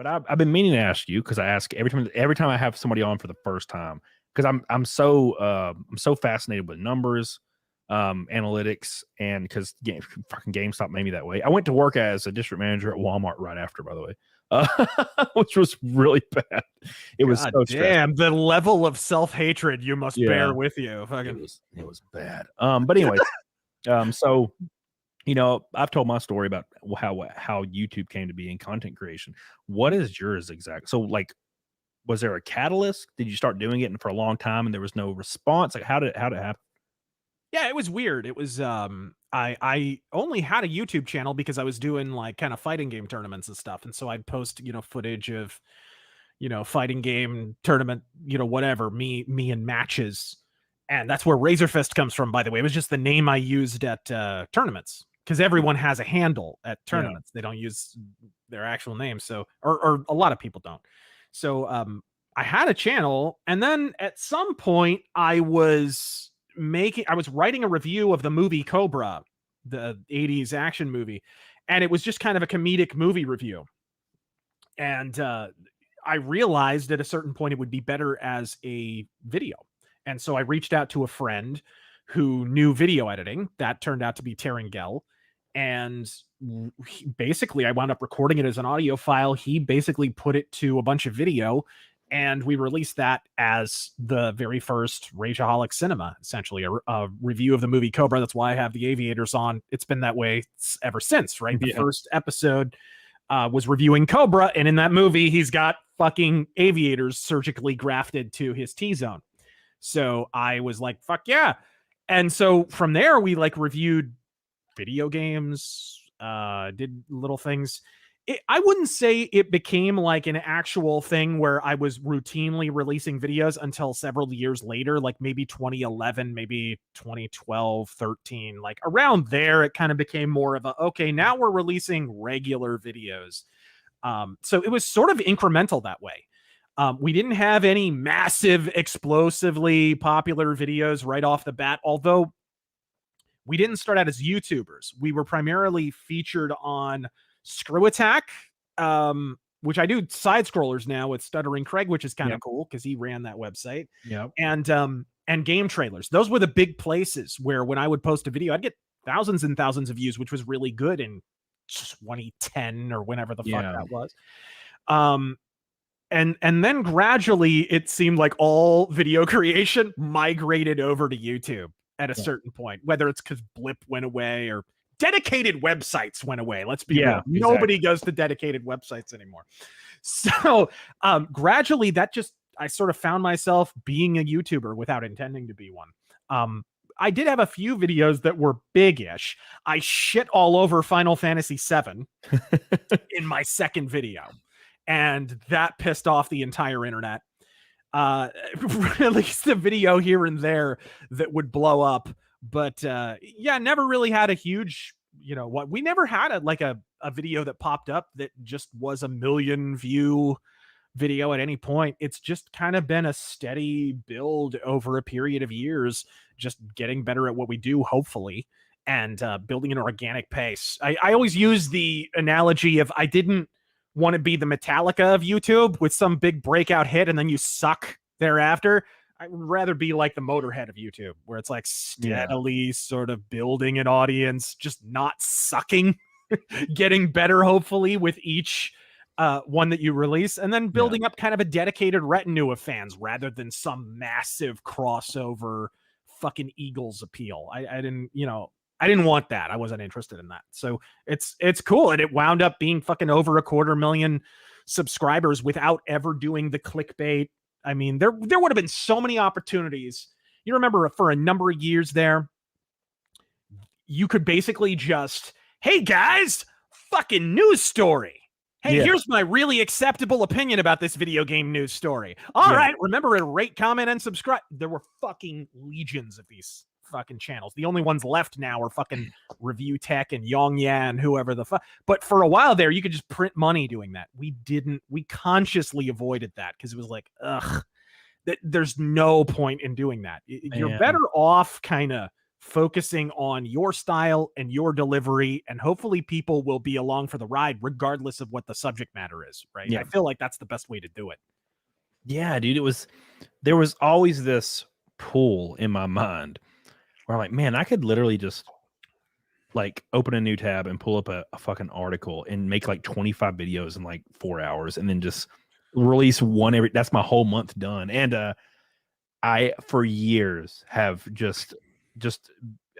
But I've been meaning to ask you because I ask every time I have somebody on for the first time because I'm so fascinated with numbers, analytics, and because fucking GameStop made me that way. I went to work as a district manager at Walmart right after, by the way, which was really bad. It was God so damn, stressful. the level of self-hatred you must bear with you. Fucking. It was bad. But anyway, so I've told my story about how YouTube came to be in content creation. What is yours exactly? So, like, was there a catalyst? Did you start doing it and for a long time and there was no response? Like, how did it happen? Yeah, it was weird. It was I only had a YouTube channel because I was doing like kind of fighting game tournaments and stuff. And so I'd post, footage of, fighting game tournament, whatever, me in matches. And that's where RazorFist comes from, by the way. It was just the name I used at tournaments because everyone has a handle at tournaments. Yeah. They don't use their actual name. So, or a lot of people don't. So, I had a channel, and then at some point I was writing a review of the movie Cobra, the 80s action movie, and it was just kind of a comedic movie review. And I realized at a certain point it would be better as a video. And so I reached out to a friend who knew video editing. That turned out to be Taryn Gell. And basically I wound up recording it as an audio file. He basically put it to a bunch of video, and we released that as the very first Rageaholic Cinema, essentially a review of the movie Cobra. That's why I have the aviators on. It's been that way ever since, right? The first episode was reviewing Cobra, and in that movie, he's got fucking aviators surgically grafted to his T-zone. So I was like, fuck yeah. And so from there, we like reviewed video games, did little things. I wouldn't say it became like an actual thing where I was routinely releasing videos until several years later, like maybe 2011, maybe 2012, 13, like around there, it kind of became more of a, okay, now we're releasing regular videos. So it was sort of incremental that way. We didn't have any massive, explosively popular videos right off the bat, although we didn't start out as YouTubers. We were primarily featured on Screw Attack, which I do side scrollers now with Stuttering Craig, which is kind of cool because he ran that website. And game trailers. Those were the big places where when I would post a video, I'd get thousands and thousands of views, which was really good in 2010 or whenever the fuck that was. And then gradually it seemed like all video creation migrated over to YouTube at a certain point, whether it's because Blip went away or dedicated websites went away. Let's be real. Exactly. Nobody goes to dedicated websites anymore. So gradually I sort of found myself being a YouTuber without intending to be one. I did have a few videos that were big-ish. I shit all over Final Fantasy VII in my second video, and that pissed off the entire internet. Released a video here and there that would blow up, but never really had a huge, we never had a video that popped up that just was a 1 million view video at any point. It's just kind of been a steady build over a period of years, just getting better at what we do, hopefully, and building an organic pace. I always use the analogy of I didn't want to be the Metallica of YouTube with some big breakout hit and then you suck thereafter. I would rather be like the Motorhead of YouTube, where it's like steadily sort of building an audience, just not sucking, getting better, hopefully, with each one that you release, and then building up kind of a dedicated retinue of fans rather than some massive crossover fucking Eagles appeal. I didn't want that. I wasn't interested in that. So it's cool. And it wound up being fucking over 250,000 subscribers without ever doing the clickbait. I mean, there would have been so many opportunities. You remember for a number of years there, you could basically just, hey guys, fucking news story. Hey, here's my really acceptable opinion about this video game news story. All right, remember to rate, comment, and subscribe. There were fucking legions of these fucking channels. The only ones left now are fucking Review Tech and Yongya and whoever the fuck. But for a while there, you could just print money doing that. We consciously avoided that because it was like, ugh, there's no point in doing that. You're better off kind of focusing on your style and your delivery, and hopefully people will be along for the ride regardless of what the subject matter is, right? Yeah. I feel like that's the best way to do it. Yeah, dude. There was always this pull in my mind where I'm like, man, I could literally just like open a new tab and pull up a fucking article and make like 25 videos in like 4 hours and then just release one that's my whole month done. And I for years have just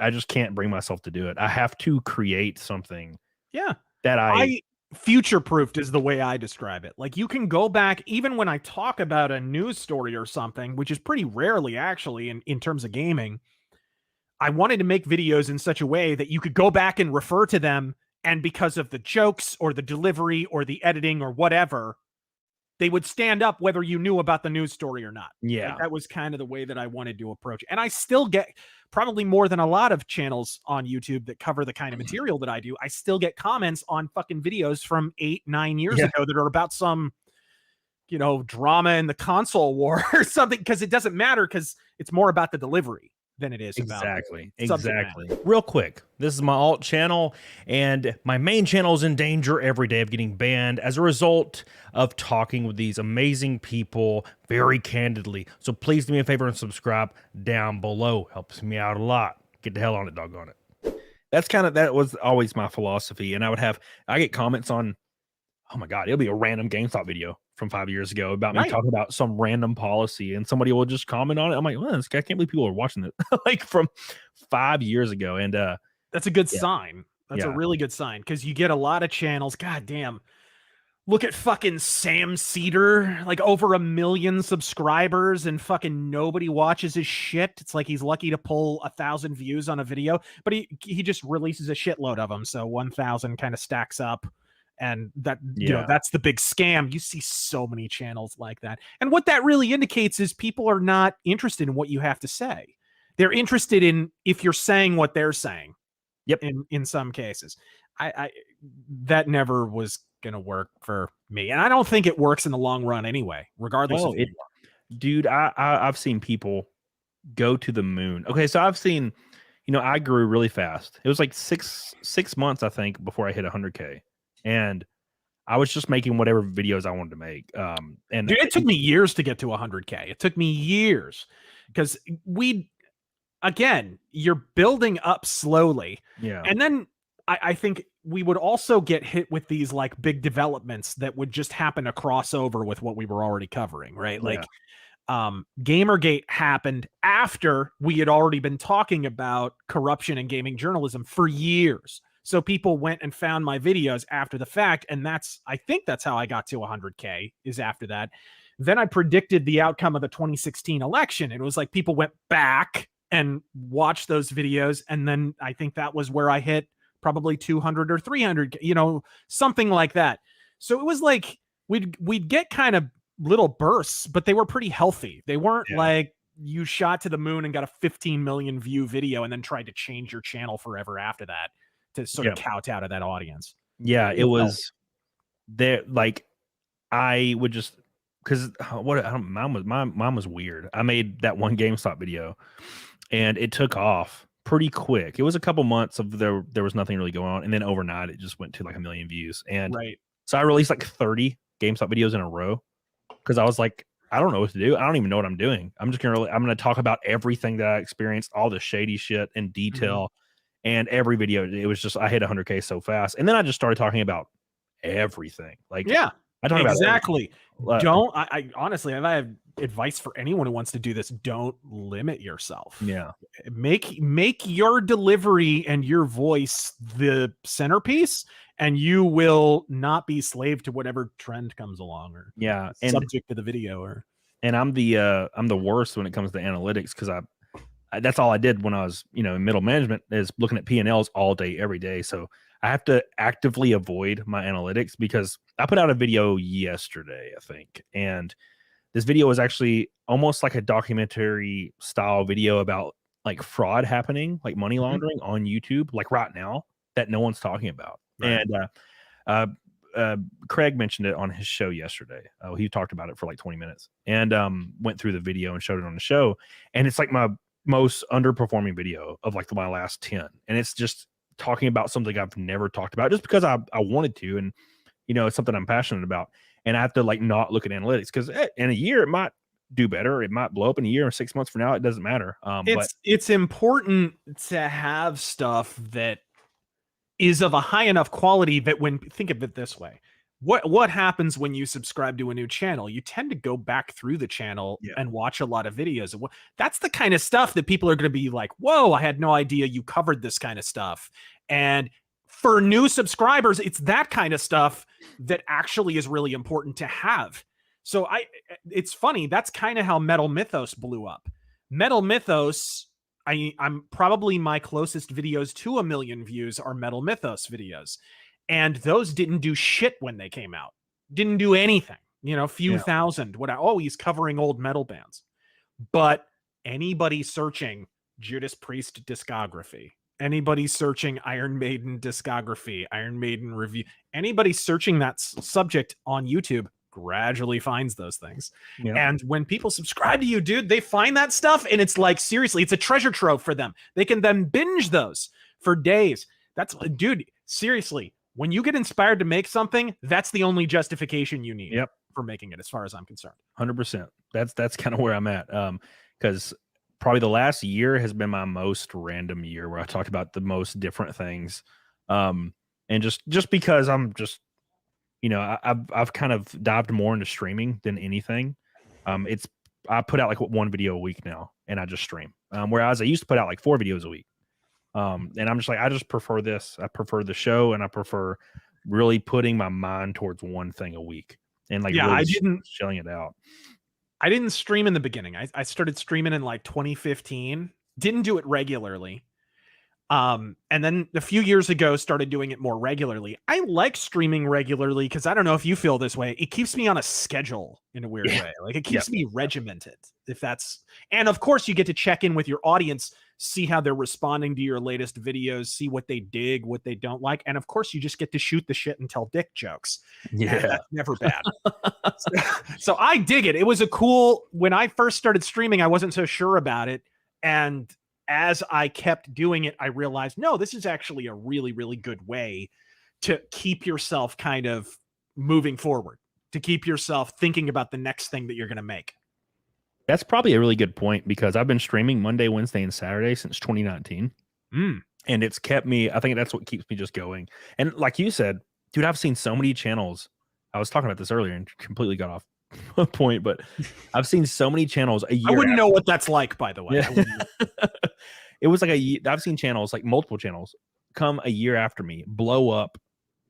I just can't bring myself to do it. I have to create something Yeah. that I future proofed is the way I describe it. Like, you can go back, even when I talk about a news story or something, which is pretty rarely actually in terms of gaming. I wanted to make videos in such a way that you could go back and refer to them, and because of the jokes or the delivery or the editing or whatever, they would stand up whether you knew about the news story or not. Yeah. Like, that was kind of the way that I wanted to approach it. And I still get, probably more than a lot of channels on YouTube that cover the kind of material that I do, I still get comments on fucking videos from 8-9 years ago that are about some, you know, drama in the console war or something, because it doesn't matter, because it's more about the delivery than it is Exactly. about Real quick, this is my alt channel, and my main channel is in danger every day of getting banned as a result of talking with these amazing people very candidly. So please do me a favor and subscribe down below. Helps me out a lot. Get the hell on it, doggone it. That was always my philosophy, and I get comments on, oh my God, it'll be a random GameStop video from 5 years ago about me talking about some random policy, and somebody will just comment on it. I'm like, well, I can't believe people are watching it like from 5 years ago. And that's a good sign. That's a really good sign, because you get a lot of channels. God damn. Look at fucking Sam Cedar, like over 1 million subscribers, and fucking nobody watches his shit. It's like he's lucky to pull 1,000 views on a video, but he just releases a shitload of them. So 1,000 kind of stacks up. And that, you know, that's the big scam. You see so many channels like that. And what that really indicates is people are not interested in what you have to say. They're interested in if you're saying what they're saying. Yep. In some cases, I that never was going to work for me. And I don't think it works in the long run anyway, regardless of dude, I've seen people go to the moon. Okay. So I've seen, you know, I grew really fast. It was like six months, I think, before I hit 100K. And I was just making whatever videos I wanted to make. And dude, it took me years to get to 100K. It took me years, because again, you're building up slowly. Yeah. And then I think we would also get hit with these like big developments that would just happen to cross over with what we were already covering, right? Like, Gamergate happened after we had already been talking about corruption in gaming journalism for years. So people went and found my videos after the fact, and I think that's how I got to 100K, is after that. Then I predicted the outcome of the 2016 election. It was like people went back and watched those videos, and then I think that was where I hit probably 200 or 300, you know, something like that. So it was like we'd get kind of little bursts, but they were pretty healthy. They weren't like you shot to the moon and got a 15 million view video and then tried to change your channel forever after that to sort of kowtow to that audience. Yeah, it was there. Like, I would just, because mine was weird. I made that one GameStop video, and it took off pretty quick. It was a couple months of there was nothing really going on, and then overnight it just went to like 1 million views. And so I released like 30 GameStop videos in a row, because I was like, I don't know what to do. I don't even know what I'm doing. I'm gonna talk about everything that I experienced, all the shady shit in detail. And every video, it was just, I hit 100K so fast. And then I just started talking about everything. Like, I talk about exactly. Don't, I honestly, if I have advice for anyone who wants to do this, don't limit yourself. Yeah. Make your delivery and your voice the centerpiece, and you will not be slave to whatever trend comes along, or and subject to the video. And I'm the worst when it comes to analytics, because that's all I did when I was, you know, in middle management, is looking at P&Ls all day, every day. So I have to actively avoid my analytics, because I put out a video yesterday, I think. And this video was actually almost like a documentary style video about like fraud happening, like money laundering on YouTube, like right now, that no one's talking about. And Craig mentioned it on his show yesterday. He talked about it for like 20 minutes and went through the video and showed it on the show. And it's like most underperforming video of like my last 10. And it's just talking about something I've never talked about just because I wanted to. And, you know, it's something I'm passionate about. And I have to like not look at analytics because in a year it might do better. It might blow up in a year or 6 months from now. It doesn't matter. It's important to have stuff that is of a high enough quality that when, think of it this way, what happens when you subscribe to a new channel? You tend to go back through the channel and watch a lot of videos. That's the kind of stuff that people are going to be like, whoa, I had no idea you covered this kind of stuff. And for new subscribers, it's that kind of stuff that actually is really important to have. So it's funny. That's kind of how Metal Mythos blew up. Metal Mythos, I'm probably my closest videos to 1 million views are Metal Mythos videos. And those didn't do shit when they came out. Didn't do anything. You know, few thousand. He's covering old metal bands. But anybody searching Judas Priest discography, anybody searching Iron Maiden discography, Iron Maiden review, anybody searching that subject on YouTube gradually finds those things. And when people subscribe to you, dude, they find that stuff and it's like, seriously, it's a treasure trove for them. They can then binge those for days. That's, dude, seriously, when you get inspired to make something, that's the only justification you need for making it, as far as I'm concerned. 100%. That's kind of where I'm at. Because probably the last year has been my most random year where I talked about the most different things. And just because I'm just, you know, I've kind of dived more into streaming than anything. I put out like 1 video a week now, and I just stream. Whereas I used to put out like 4 videos a week. And I'm just like, I just prefer this. I prefer the show, and I prefer really putting my mind towards one thing a week and like really shelling it out. I didn't stream in the beginning. I started streaming in like 2015. Didn't do it regularly. And then a few years ago, started doing it more regularly. I like streaming regularly because I don't know if you feel this way. It keeps me on a schedule in a weird way. Like it keeps me regimented. And of course you get to check in with your audience, see how they're responding to your latest videos, see what they dig, what they don't like. And of course you just get to shoot the shit and tell dick jokes. Yeah. And that's never bad. So I dig it. It was when I first started streaming, I wasn't so sure about it. And as I kept doing it, I realized, no, this is actually a really, really good way to keep yourself kind of moving forward, to keep yourself thinking about the next thing that you're going to make. That's probably a really good point because I've been streaming Monday, Wednesday, and Saturday since 2019. And it's kept me, I think that's what keeps me just going. And like you said, dude, I've seen so many channels. I was talking about this earlier and completely got off point, but I've seen so many channels a year. I wouldn't know what that's like, by the way. Yeah. It was like I've seen channels, like multiple channels, come a year after me, blow up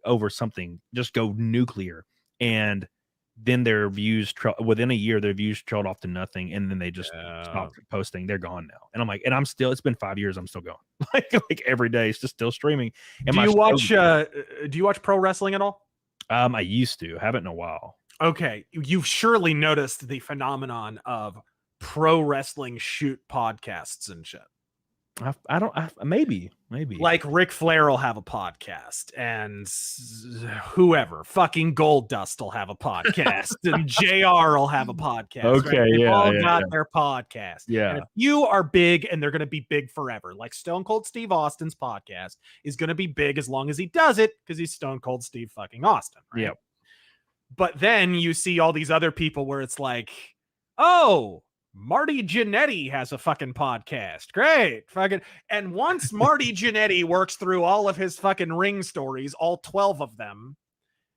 over something, just go nuclear, and then their views within a year, their views trailed off to nothing, and then they just stopped posting. They're gone now, and I'm like, and I'm still. It's been 5 years. I'm still going like every day. It's just still streaming. And do you watch pro wrestling at all? I used to. Haven't in a while. Okay, you've surely noticed the phenomenon of pro wrestling shoot podcasts and shit. Maybe like Ric Flair will have a podcast, and whoever fucking Goldust will have a podcast, and JR will have a podcast. Okay, right? They've all got their podcast. Yeah, and if you are big, and they're going to be big forever. Like Stone Cold Steve Austin's podcast is going to be big as long as he does it because he's Stone Cold Steve fucking Austin. Right? Yep. But then you see all these other people where it's like, oh, Marty Jannetty has a fucking podcast. Great. Fucking. And once Marty Jannetty works through all of his fucking ring stories, all 12 of them,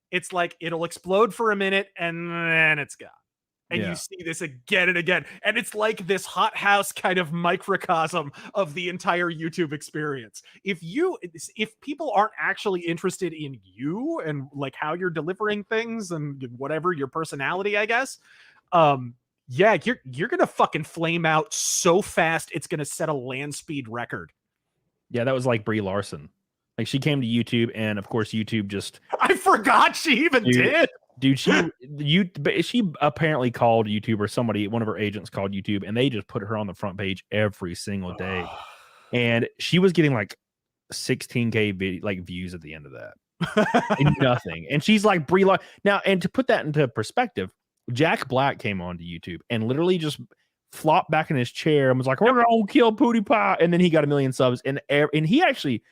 it's like it'll explode for a minute and then it's gone. And you see this again and again. And it's like this hothouse kind of microcosm of the entire YouTube experience. If people aren't actually interested in you and like how you're delivering things and whatever your personality, I guess, yeah, you're gonna fucking flame out so fast it's gonna set a land speed record. Yeah, that was like Brie Larson. Like she came to YouTube, and of course YouTube just I forgot she even did. Dude, she apparently called YouTube, or one of her agents called YouTube, and they just put her on the front page every single day. And she was getting like 16K views at the end of that. And nothing. And she's like Brie Larson. Now, and to put that into perspective, Jack Black came onto YouTube and literally just flopped back in his chair and was like, "We're gonna kill PewDiePie," and then he got 1 million subs, and he actually,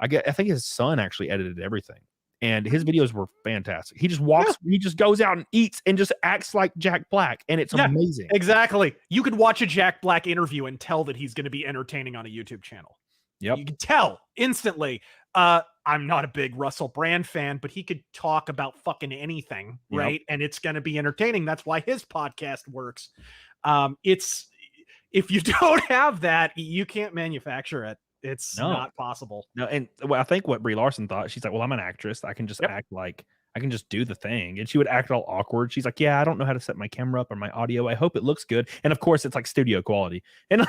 I think his son actually edited everything, and his videos were fantastic. He just walks, he just goes out and eats and just acts like Jack Black, and it's amazing. Exactly. You could watch a Jack Black interview and tell that he's going to be entertaining on a YouTube channel. Yep. You can tell instantly. I'm not a big Russell Brand fan, but he could talk about fucking anything, right? And it's going to be entertaining. That's why his podcast works. It's, if you don't have that, you can't manufacture it. It's not possible. No, and I think what Brie Larson thought, she's like, well, I'm an actress. I can just act like, I can just do the thing. And she would act all awkward. She's like, yeah, I don't know how to set my camera up or my audio. I hope it looks good. And of course, it's like studio quality. And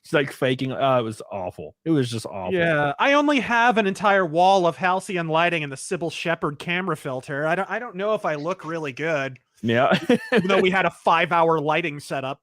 she's like faking. It was awful. It was just awful. Yeah, I only have an entire wall of halcyon lighting and the Sybil Shepherd camera filter. I don't know if I look really good. Yeah. Even though we had a 5-hour lighting setup.